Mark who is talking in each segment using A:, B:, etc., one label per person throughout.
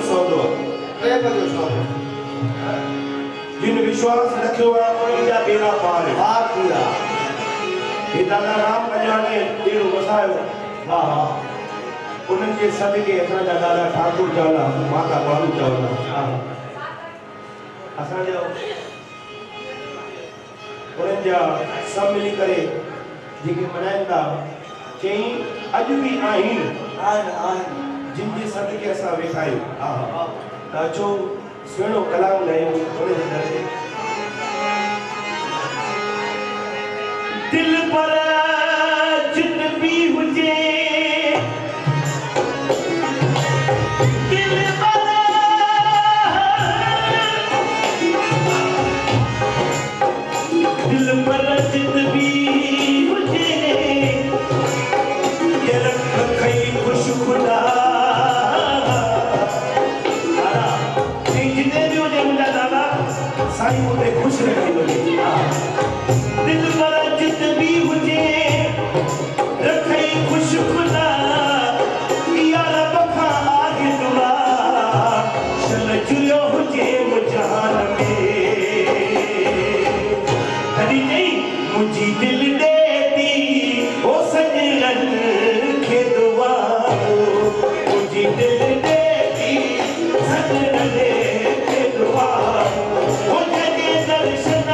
A: सौदो
B: प्रेम जो सौदो
A: जिन विश्वास रखियो आहे उन्हनि जा बेड़ा पार
B: किया
A: हे दादा राम कल्याणी देव वसायो
B: हाँ हाँ
A: उन्हनि जे सदके असांजा दादा ठाकुर चवला माता बालू चवला असांजा उन्हनि जा सभु मिली करे जेके मनाइनि था चई अॼु बि आहिनि जिन जे सदके असां वेठा आहियूं त अचो सुहिणो कलाम ॻायूं उन्हनि जे दर ते दिल पर जित भी हुजे दिल पर जित भी हुजे ये रख खई खुश खुदा जितने भी हुजे मुंहिंजा दादा साईं मुझे खुश रखी वञे दिल पर जित भी हुजे रखई खुश खुदा या रब खां आगे दुआ चल जुड़ियो हुजे मुजान में कॾहिं नहीं मुंहिंजी दिल ॾेती ओ सजन खे दुआ मुंहिंजी दिल ॾेती सजन खे दुआ ओ जॻे दर्शन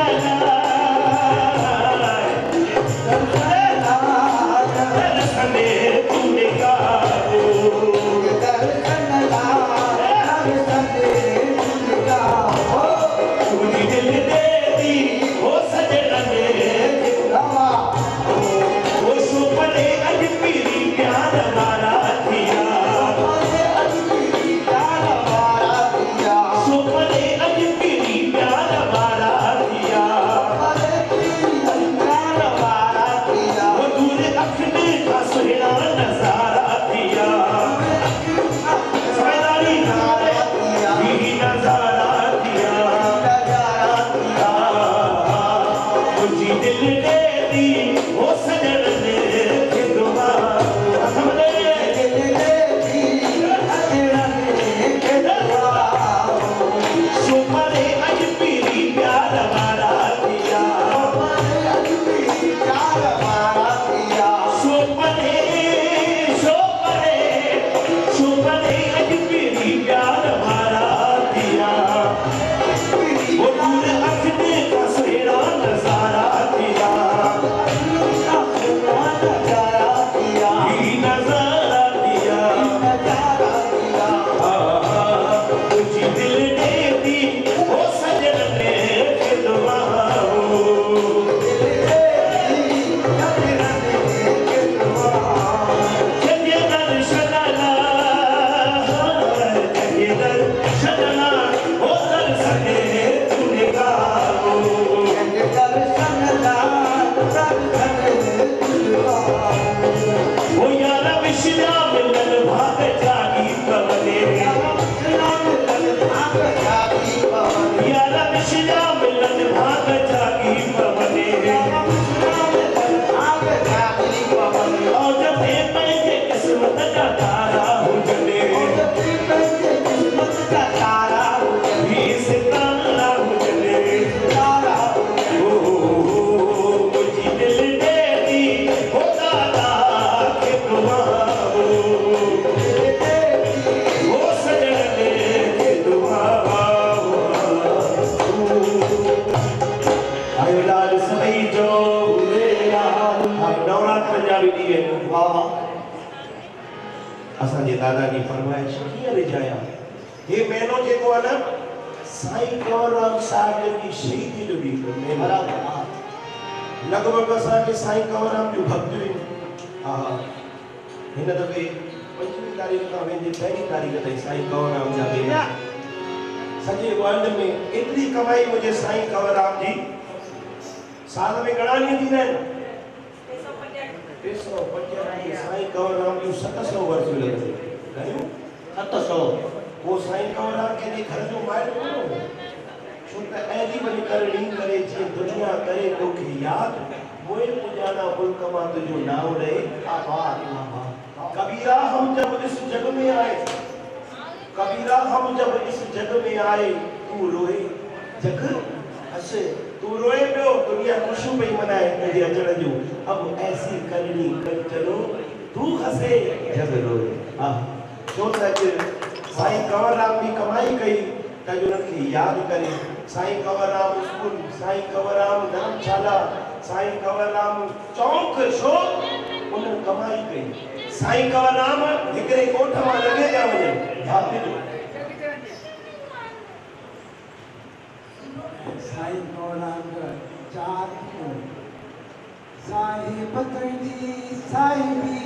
A: असांजे दादा की फरमाइश कीअं रिझाया हे महीनो जेको आहे न साईं कंवरराम साहिब जी शहीदी जो ॾींहुं लॻभॻि असांखे साईं कंवरराम जूं भक्तियूं हा हिन दफ़े 25 तारीख़ खां वेंदे 1 तारीख़ ताईं साईं कंवरराम जा बेड़ा सॼे वर्ल्ड में एतिरी कमाई मुंहिंजे साईं कंवरराम जी साल में घणा ॾींहं थींदा आहिनि 350 साईं कंवरराम जूं 700 वर्षियूं लॻंदियूं 700 वो साईं कंवरराम के घर जो माइट कोन्हो छो त ऐदी वॾी करणी करे जीअं दुनिया करे तोखे यादि मोए पुॼाणा मुल्क मां तुंहिंजो नाम रहे कबीरा हम जब इस जग में आए कबीरा हम जब इस जग में आए तू रोए जग
B: हसे
A: तू रोए पियो दुनिया खुशी पई मनाए तुझे अचण जो अब ऐसी करनी कर चलो तू हसे जग रोए छो त साईं कंवरराम भी कमाई कई त उनखे याद करे साईं कंवरराम स्कूल साईं कंवरराम धर्मशाला साईं कंवरराम चौक शो उन कमाई कई साईं कंवरराम हिकड़े कोठ मां लगे पिया वञनि
C: साईं कंवरराम चार साहिब तुंहिंजी साहिबी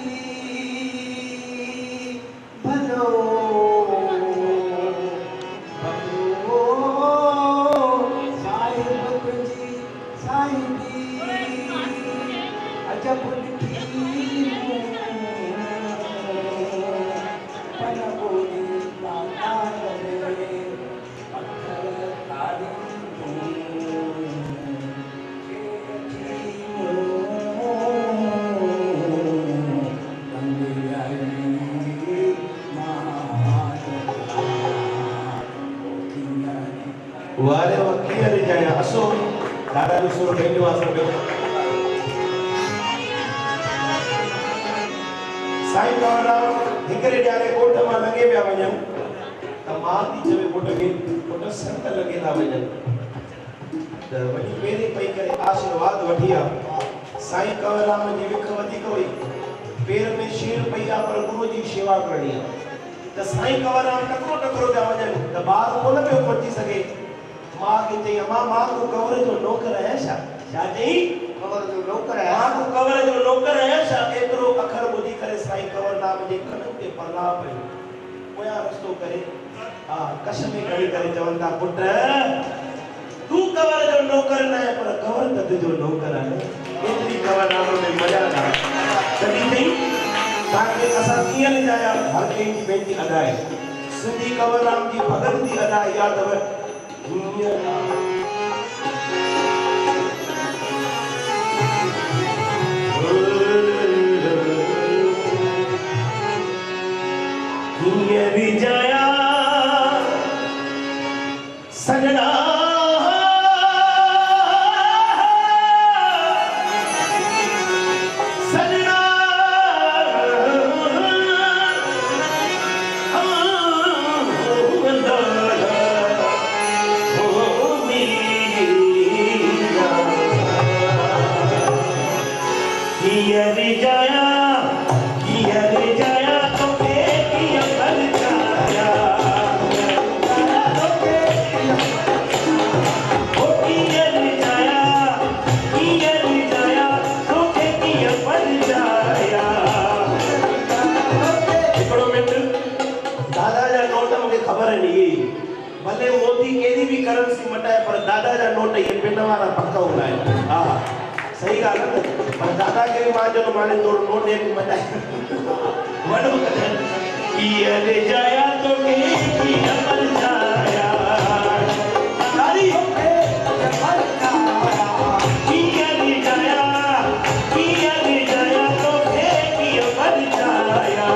C: भलो साहिब तुंहिंजी साहिबी अजब ॾिठी पन ॿोली दातार में पत्थर तारी
A: वारे वकील जाया असो दादा जो सुर भेजो आसो पे साईं कंवरराम हिकड़े ॾियारे कोठ मां लगे पिया वञनि त मां थी चवे पुट खे पुट संत लगे था वञनि त वञी पहिरीं पई करे आशीर्वाद वठी आ साईं कंवरराम जी विख वधीक हुई पेर में शीर पई आ पर गुरु जी शेवा करणी आ त साईं कंवरराम टकरो टकरो पिया वञनि त ॿार कोन पियो पहुची सघे मां के चई अम्मा मां तू कंवर जो नौकर है छा चई
B: कंवर जो नौकर है
A: मां तू कंवर जो नौकर है छा एतिरो अखर ॿुधी करे साईं कंवरराम जे कननि ते परला पई पोयां रस्तो करे कश में खणी करे चवनि था पुट तू कंवर जो नौकर न आहे पर कंवर त तुंहिंजो नौकर आहे एतिरी कंवरराम में मजा ना तॾहिं चई तव्हांखे असां कीअं लिजाया हर कंहिंजी पंहिंजी अदा आहे सिंधी कंवरराम जी भॻत जी अदा यादि अथव विजया सजना भले मोदी केरी भी करेंसी मटाए पर दादा जा नोट ये पिन वाला पक्का होना है हां सही गाल है पर दादा के मां जो माने तो नोट एक मटाए वडो ये ले जाया तो के की अमर जाया तारी होके अमर जाया ये ले जाया तो के की अमर जाया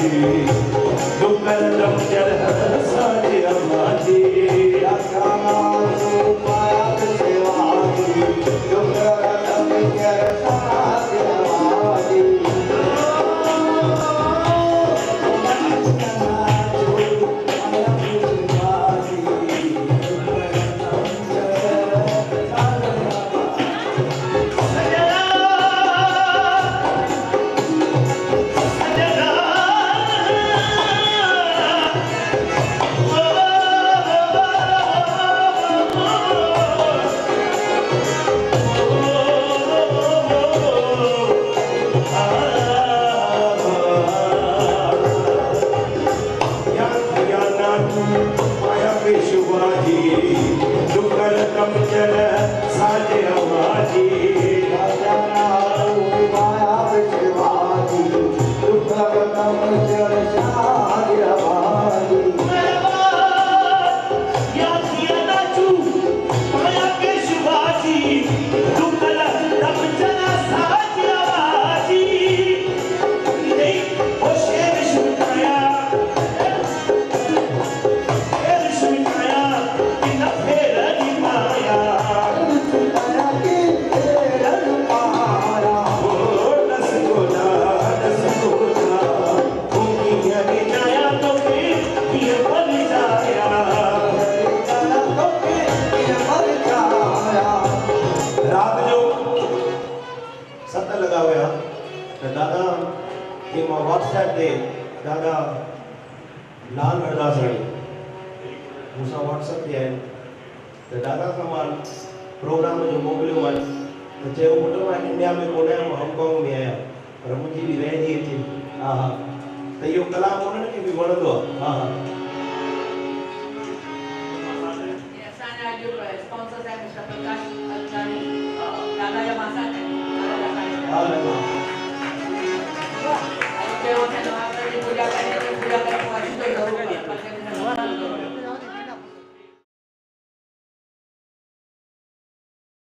A: दुकर दम चल साजे अमाजी
B: जाना तू पाया सेवाजी दुकर दम चल साजे अमाजी WhatsApp दे दादा लाल अरदासणी मूंसां WhatsApp ते आहिनि त दादा सां मां प्रोग्राम जो मोकिलियो मां त चयो पुटु मां इंडिया में कोन आहियां मां हांगकांग में आहियां पर मुंहिंजी बि रहंदी अचे हा हा त इहो कलाम उन्हनि खे बि वणंदो आहे हा हा